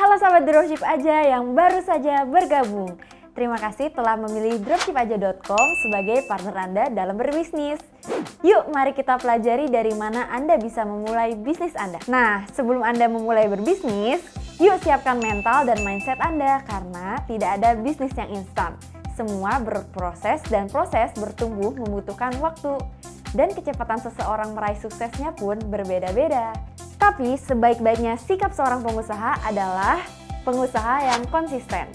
Halo sahabat dropship aja yang baru saja bergabung. Terima kasih telah memilih dropshipaja.com sebagai partner Anda dalam berbisnis. Yuk mari kita pelajari dari mana Anda bisa memulai bisnis Anda. Nah, sebelum Anda memulai berbisnis, yuk siapkan mental dan mindset Anda karena tidak ada bisnis yang instan. Semua berproses dan proses bertumbuh membutuhkan waktu. Dan kecepatan seseorang meraih suksesnya pun berbeda-beda. Tapi sebaik-baiknya sikap seorang pengusaha adalah pengusaha yang konsisten.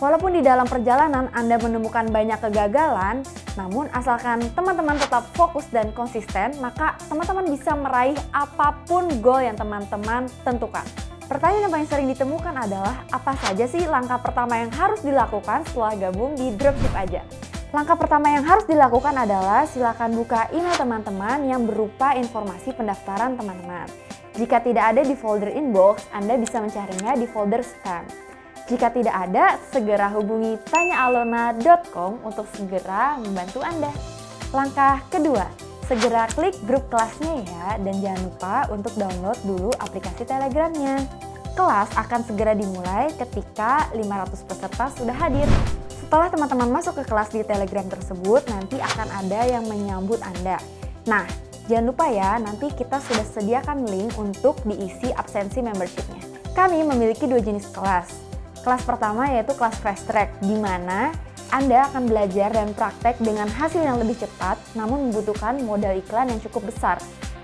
Walaupun di dalam perjalanan Anda menemukan banyak kegagalan, namun asalkan teman-teman tetap fokus dan konsisten, maka teman-teman bisa meraih apapun goal yang teman-teman tentukan. Pertanyaan yang paling sering ditemukan adalah, apa saja sih langkah pertama yang harus dilakukan setelah gabung di Dropship Aja? Langkah pertama yang harus dilakukan adalah silakan buka email teman-teman yang berupa informasi pendaftaran teman-teman. Jika tidak ada di folder inbox, Anda bisa mencarinya di folder spam. Jika tidak ada, segera hubungi tanyaalona.com untuk segera membantu Anda. Langkah kedua, segera klik grup kelasnya ya, dan jangan lupa untuk download dulu aplikasi Telegramnya. Kelas akan segera dimulai ketika 500 peserta sudah hadir. Setelah teman-teman masuk ke kelas di Telegram tersebut, nanti akan ada yang menyambut Anda. Nah, jangan lupa ya, nanti kita sudah sediakan link untuk diisi absensi membershipnya. Kami memiliki 2 jenis kelas. Kelas pertama yaitu kelas fast track, di mana Anda akan belajar dan praktek dengan hasil yang lebih cepat, namun membutuhkan modal iklan yang cukup besar.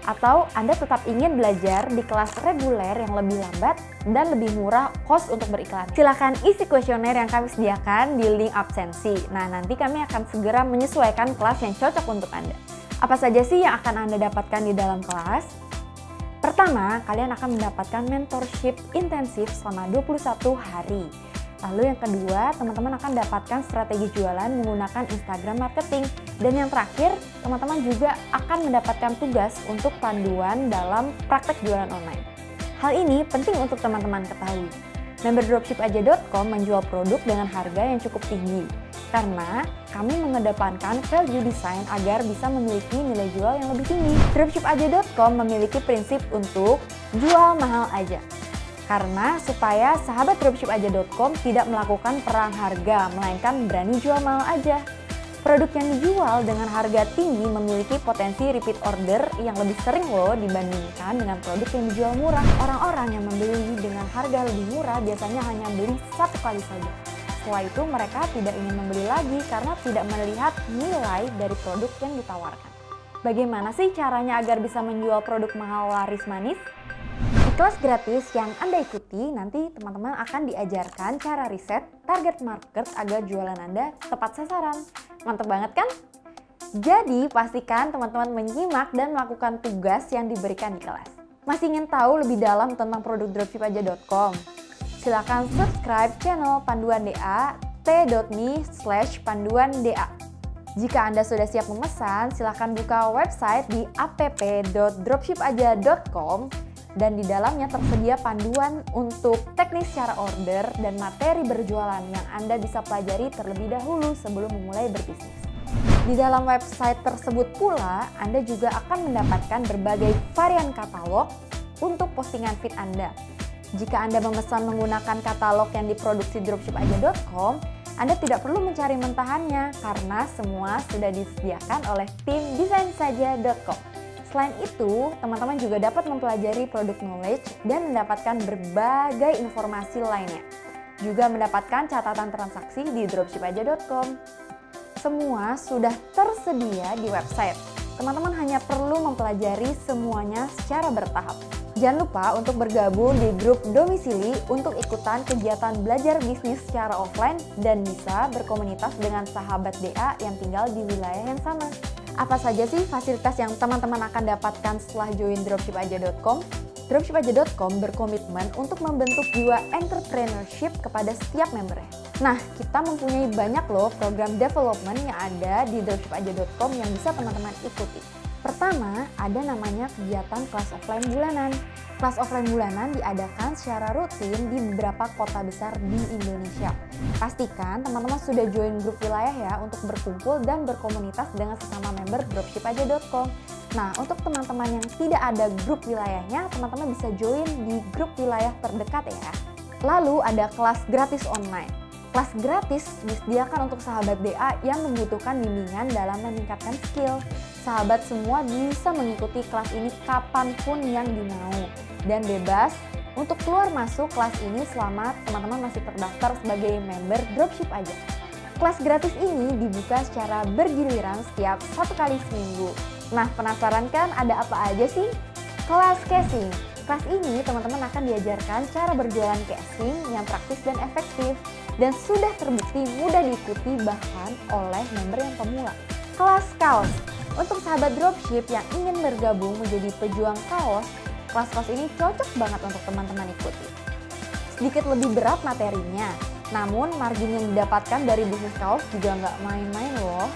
Atau Anda tetap ingin belajar di kelas reguler yang lebih lambat dan lebih murah cost untuk beriklan. Silakan isi kuesioner yang kami sediakan di link absensi. Nah, nanti kami akan segera menyesuaikan kelas yang cocok untuk Anda. Apa saja sih yang akan Anda dapatkan di dalam kelas? Pertama, kalian akan mendapatkan mentorship intensif selama 21 hari. Lalu yang kedua, teman-teman akan dapatkan strategi jualan menggunakan Instagram marketing. Dan yang terakhir, teman-teman juga akan mendapatkan tugas untuk panduan dalam praktek jualan online. Hal ini penting untuk teman-teman ketahui. Member dropshipaja.com menjual produk dengan harga yang cukup tinggi. Karena kami mengedepankan value design agar bisa memiliki nilai jual yang lebih tinggi. Dropshipaja.com memiliki prinsip untuk jual mahal aja. Karena supaya sahabat dropshipaja.com tidak melakukan perang harga, melainkan berani jual mahal aja. Produk yang dijual dengan harga tinggi memiliki potensi repeat order yang lebih sering loh dibandingkan dengan produk yang dijual murah. Orang-orang yang membeli dengan harga lebih murah biasanya hanya beli satu kali saja. Setelah itu mereka tidak ingin membeli lagi karena tidak melihat nilai dari produk yang ditawarkan. Bagaimana sih caranya agar bisa menjual produk mahal laris manis? Di kelas gratis yang Anda ikuti, nanti teman-teman akan diajarkan cara riset target market agar jualan Anda tepat sasaran. Mantap banget kan? Jadi pastikan teman-teman menyimak dan melakukan tugas yang diberikan di kelas. Masih ingin tahu lebih dalam tentang produk dropshipaja.com? Silakan subscribe channel Panduan DA t.me/panduanda. Jika Anda sudah siap memesan, silakan buka website di app.dropshipaja.com. Dan di dalamnya tersedia panduan untuk teknis cara order dan materi berjualan yang Anda bisa pelajari terlebih dahulu sebelum memulai berbisnis. Di dalam website tersebut pula, Anda juga akan mendapatkan berbagai varian katalog untuk postingan feed Anda. Jika Anda memesan menggunakan katalog yang diproduksi dropshipaja.com, Anda tidak perlu mencari mentahannya karena semua sudah disediakan oleh tim desainsaja.com. Selain itu, teman-teman juga dapat mempelajari produk knowledge dan mendapatkan berbagai informasi lainnya. Juga mendapatkan catatan transaksi di dropshipaja.com. Semua sudah tersedia di website. Teman-teman hanya perlu mempelajari semuanya secara bertahap. Jangan lupa untuk bergabung di grup domisili untuk ikutan kegiatan belajar bisnis secara offline dan bisa berkomunitas dengan sahabat DA yang tinggal di wilayah yang sama. Apa saja sih fasilitas yang teman-teman akan dapatkan setelah join dropshipaja.com? Dropshipaja.com berkomitmen untuk membentuk jiwa entrepreneurship kepada setiap membernya. Nah, kita mempunyai banyak loh program development yang ada di dropshipaja.com yang bisa teman-teman ikuti. Pertama, ada namanya kegiatan kelas offline bulanan. Kelas offline bulanan diadakan secara rutin di beberapa kota besar di Indonesia. Pastikan teman-teman sudah join grup wilayah ya untuk berkumpul dan berkomunitas dengan sesama member dropshipaja.com. Nah, untuk teman-teman yang tidak ada grup wilayahnya, teman-teman bisa join di grup wilayah terdekat ya. Lalu ada kelas gratis online. Kelas gratis disediakan untuk sahabat DA yang membutuhkan bimbingan dalam meningkatkan skill. Sahabat semua bisa mengikuti kelas ini kapanpun yang dimau dan bebas untuk keluar masuk kelas ini selama teman-teman masih terdaftar sebagai member dropship aja. Kelas gratis ini dibuka secara bergiliran setiap 1 kali seminggu. Nah, penasaran kan ada apa aja sih? Kelas casing. Kelas ini teman-teman akan diajarkan cara berjualan casing yang praktis dan efektif dan sudah terbukti mudah diikuti bahkan oleh member yang pemula. Kelas kaos. Untuk sahabat dropship yang ingin bergabung menjadi pejuang kaos, kelas-kelas ini cocok banget untuk teman-teman ikuti. Sedikit lebih berat materinya, namun margin yang didapatkan dari bisnis kaos juga nggak main-main loh.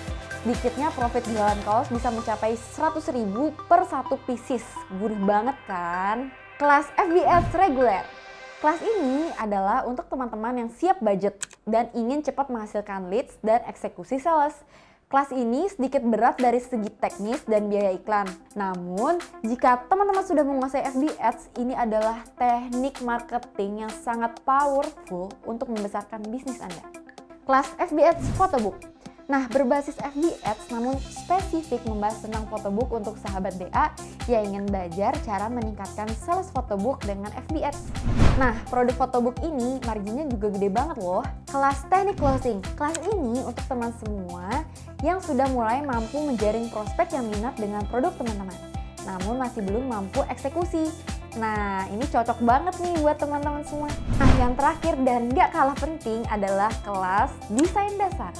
Sedikitnya profit jualan kaos bisa mencapai 100.000 per 1 pieces. Gurih banget kan? Kelas FBS reguler. Kelas ini adalah untuk teman-teman yang siap budget dan ingin cepat menghasilkan leads dan eksekusi sales. Kelas ini sedikit berat dari segi teknis dan biaya iklan. Namun, jika teman-teman sudah menguasai FB Ads, ini adalah teknik marketing yang sangat powerful untuk membesarkan bisnis Anda. Kelas FB Ads Photobook. Nah, berbasis FB Ads namun spesifik membahas tentang photobook untuk sahabat DA yang ingin belajar cara meningkatkan sales photobook dengan FB Ads. Nah, produk photobook ini marginnya juga gede banget loh. Kelas teknik closing. Kelas ini untuk teman semua yang sudah mulai mampu menjaring prospek yang minat dengan produk teman-teman, namun masih belum mampu eksekusi. Nah, ini cocok banget nih buat teman-teman semua. Nah, yang terakhir dan gak kalah penting adalah kelas desain dasar.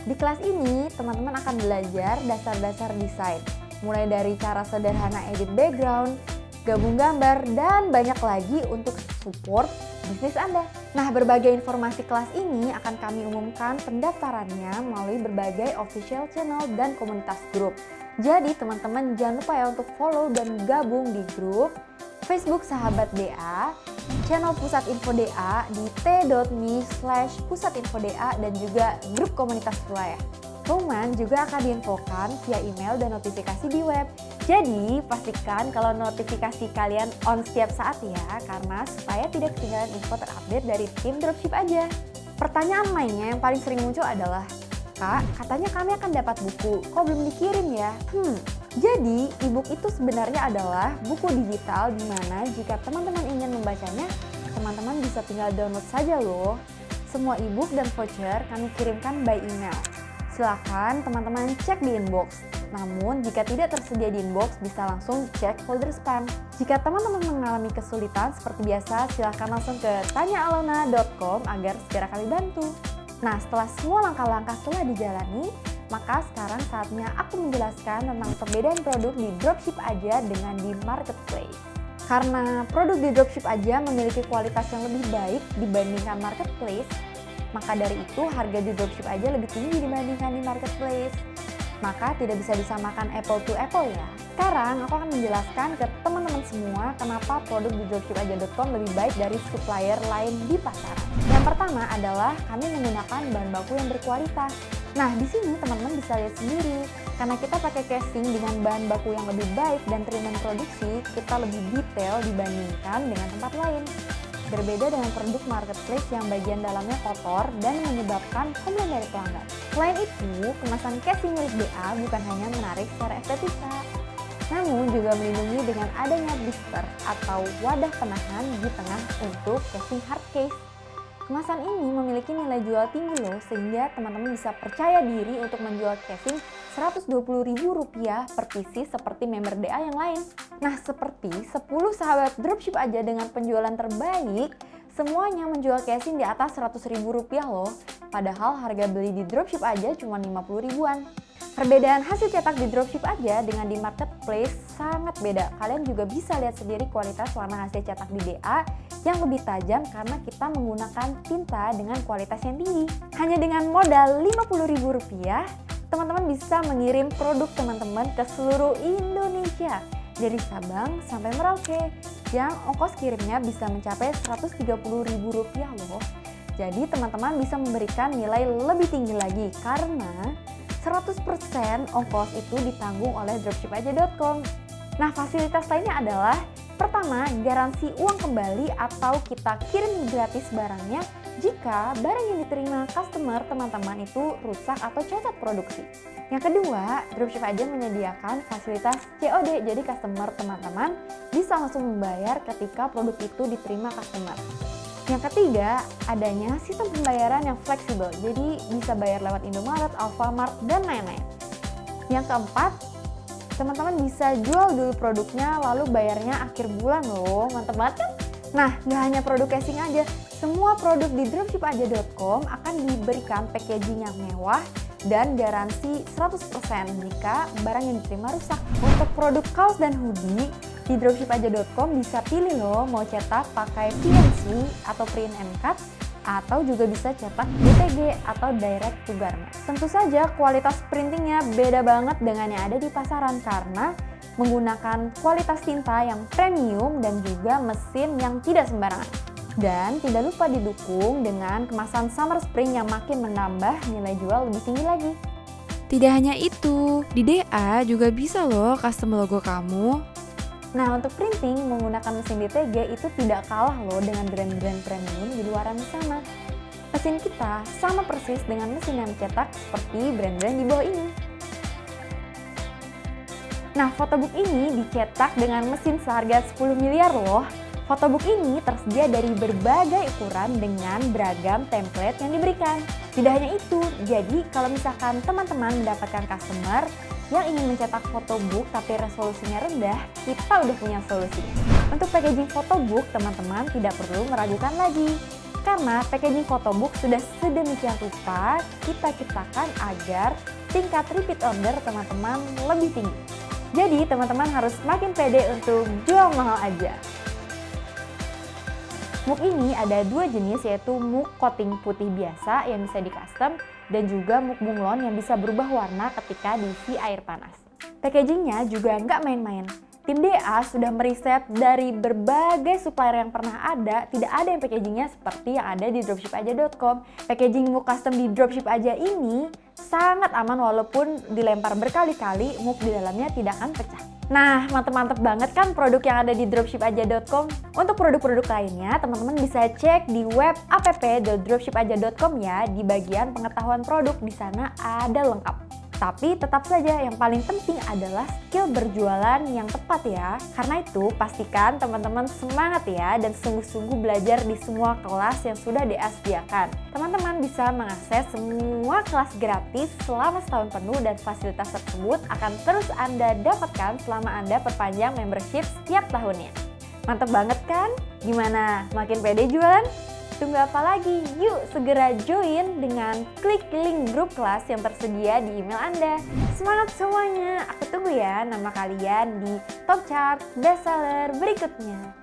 Di kelas ini, teman-teman akan belajar dasar-dasar desain, mulai dari cara sederhana edit background, gabung gambar, dan banyak lagi untuk support bisnis Anda. Nah, berbagai informasi kelas ini akan kami umumkan pendaftarannya melalui berbagai official channel dan komunitas grup. Jadi, teman-teman jangan lupa ya untuk follow dan gabung di grup Facebook Sahabat DA, channel Pusat Info DA di t.me/pusatinfoda dan juga grup komunitas wilayah. Pengumuman juga akan diinfokan via email dan notifikasi di web. Jadi pastikan kalau notifikasi kalian on setiap saat ya, karena supaya tidak ketinggalan info terupdate dari tim dropship aja. Pertanyaan lainnya yang paling sering muncul adalah, Kak, katanya kami akan dapat buku, kok belum dikirim ya? Jadi, e-book itu sebenarnya adalah buku digital di mana jika teman-teman ingin membacanya, teman-teman bisa tinggal download saja loh. Semua e-book dan voucher kami kirimkan by email. Silakan teman-teman cek di inbox. Namun, jika tidak tersedia di inbox, bisa langsung cek folder spam. Jika teman-teman mengalami kesulitan seperti biasa, silakan langsung ke tanyaalona.com agar segera kami bantu. Nah, setelah semua langkah-langkah telah dijalani, maka sekarang saatnya aku menjelaskan tentang perbedaan produk di dropship aja dengan di marketplace. Karena produk di dropship aja memiliki kualitas yang lebih baik dibandingkan marketplace, maka dari itu harga di dropship aja lebih tinggi dibandingkan di marketplace. Maka tidak bisa disamakan apple to apple ya. Sekarang aku akan menjelaskan ke teman-teman semua kenapa produk di dropshipaja.com lebih baik dari supplier lain di pasaran. Yang pertama adalah kami menggunakan bahan baku yang berkualitas. Nah, di sini teman-teman bisa lihat sendiri, karena kita pakai casing dengan bahan baku yang lebih baik dan treatment produksi, kita lebih detail dibandingkan dengan tempat lain. Berbeda dengan produk marketplace yang bagian dalamnya kotor dan menyebabkan komplain dari pelanggan. Selain itu, kemasan casing milik DA bukan hanya menarik secara estetika, namun juga melindungi dengan adanya blister atau wadah penahan di tengah untuk casing hard case. Kemasan ini memiliki nilai jual tinggi loh, sehingga teman-teman bisa percaya diri untuk menjual casing Rp120.000 per pieces seperti member DA yang lain. Nah, seperti 10 sahabat dropship aja dengan penjualan terbaik, semuanya menjual casing di atas Rp100.000 loh. Padahal harga beli di dropship aja cuma 50 ribuan. Perbedaan hasil cetak di dropship aja dengan di marketplace sangat beda. Kalian juga bisa lihat sendiri kualitas warna hasil cetak di DA yang lebih tajam karena kita menggunakan tinta dengan kualitas yang tinggi. Hanya dengan modal Rp50.000, teman-teman bisa mengirim produk teman-teman ke seluruh Indonesia. Dari Sabang sampai Merauke, yang ongkos kirimnya bisa mencapai Rp130.000 loh. Jadi teman-teman bisa memberikan nilai lebih tinggi lagi karena 100% ongkos itu ditanggung oleh dropshipaja.com. Nah, fasilitas lainnya adalah pertama, pertama, garansi uang kembali atau kita kirim gratis barangnya jika barang yang diterima customer teman-teman itu rusak atau cacat produksi. Yang kedua, Dropship Aja menyediakan fasilitas COD, jadi customer teman-teman bisa langsung membayar ketika produk itu diterima customer. Yang ketiga, adanya sistem pembayaran yang fleksibel, jadi bisa bayar lewat Indomaret, Alfamart, dan lain-lain. Yang keempat, teman-teman bisa jual dulu produknya lalu bayarnya akhir bulan loh, mantep banget kan? Nah, nggak hanya produk casing aja, semua produk di dropshipaja.com akan diberikan packaging yang mewah dan garansi 100% jika barang yang diterima rusak. Untuk produk kaos dan hoodie, di dropshipaja.com bisa pilih loh mau cetak pakai PNC atau print and cut atau juga bisa cetak DTG atau direct to garment. Tentu saja kualitas printingnya beda banget dengan yang ada di pasaran karena menggunakan kualitas tinta yang premium dan juga mesin yang tidak sembarangan. Dan tidak lupa didukung dengan kemasan summer spring yang makin menambah nilai jual lebih tinggi lagi. Tidak hanya itu, di DA juga bisa loh custom logo kamu. Nah, untuk printing menggunakan mesin DTG itu tidak kalah loh dengan brand-brand premium di luaran sana. Mesin kita sama persis dengan mesin yang mencetak seperti brand-brand di bawah ini. Nah, photobook ini dicetak dengan mesin seharga 10 miliar loh. Photobook ini tersedia dari berbagai ukuran dengan beragam template yang diberikan. Tidak hanya itu, jadi kalau misalkan teman-teman mendapatkan customer yang ingin mencetak photobook tapi resolusinya rendah, kita udah punya solusinya. Untuk packaging photobook, teman-teman tidak perlu meragukan lagi. Karena packaging photobook sudah sedemikian rupa kita ciptakan agar tingkat repeat order teman-teman lebih tinggi. Jadi teman-teman harus makin pede untuk jual mahal aja. Mug ini ada dua jenis, yaitu mug coating putih biasa yang bisa di custom dan juga mug bunglon yang bisa berubah warna ketika diisi air panas. Packagingnya juga nggak main-main. Tim DA sudah meriset dari berbagai supplier yang pernah ada, tidak ada yang packagingnya seperti yang ada di dropshipaja.com. Packaging mug custom di Dropship Aja ini sangat aman walaupun dilempar berkali-kali, mug di dalamnya tidak akan pecah. Nah, mantep-mantep banget kan produk yang ada di dropshipaja.com? Untuk produk-produk lainnya, teman-teman bisa cek di web app.dropshipaja.com ya. Di bagian pengetahuan produk, di sana ada lengkap. Tapi tetap saja yang paling penting adalah skill berjualan yang tepat ya. Karena itu pastikan teman-teman semangat ya dan sungguh-sungguh belajar di semua kelas yang sudah DA sediakan. Teman-teman bisa mengakses semua kelas gratis selama setahun penuh dan fasilitas tersebut akan terus Anda dapatkan selama Anda perpanjang membership setiap tahunnya. Mantap banget kan? Gimana? Makin pede jualan? Tunggu apa lagi? Yuk segera join dengan klik link grup kelas yang tersedia di email Anda. Semangat semuanya, aku tunggu ya nama kalian di top chart bestseller berikutnya.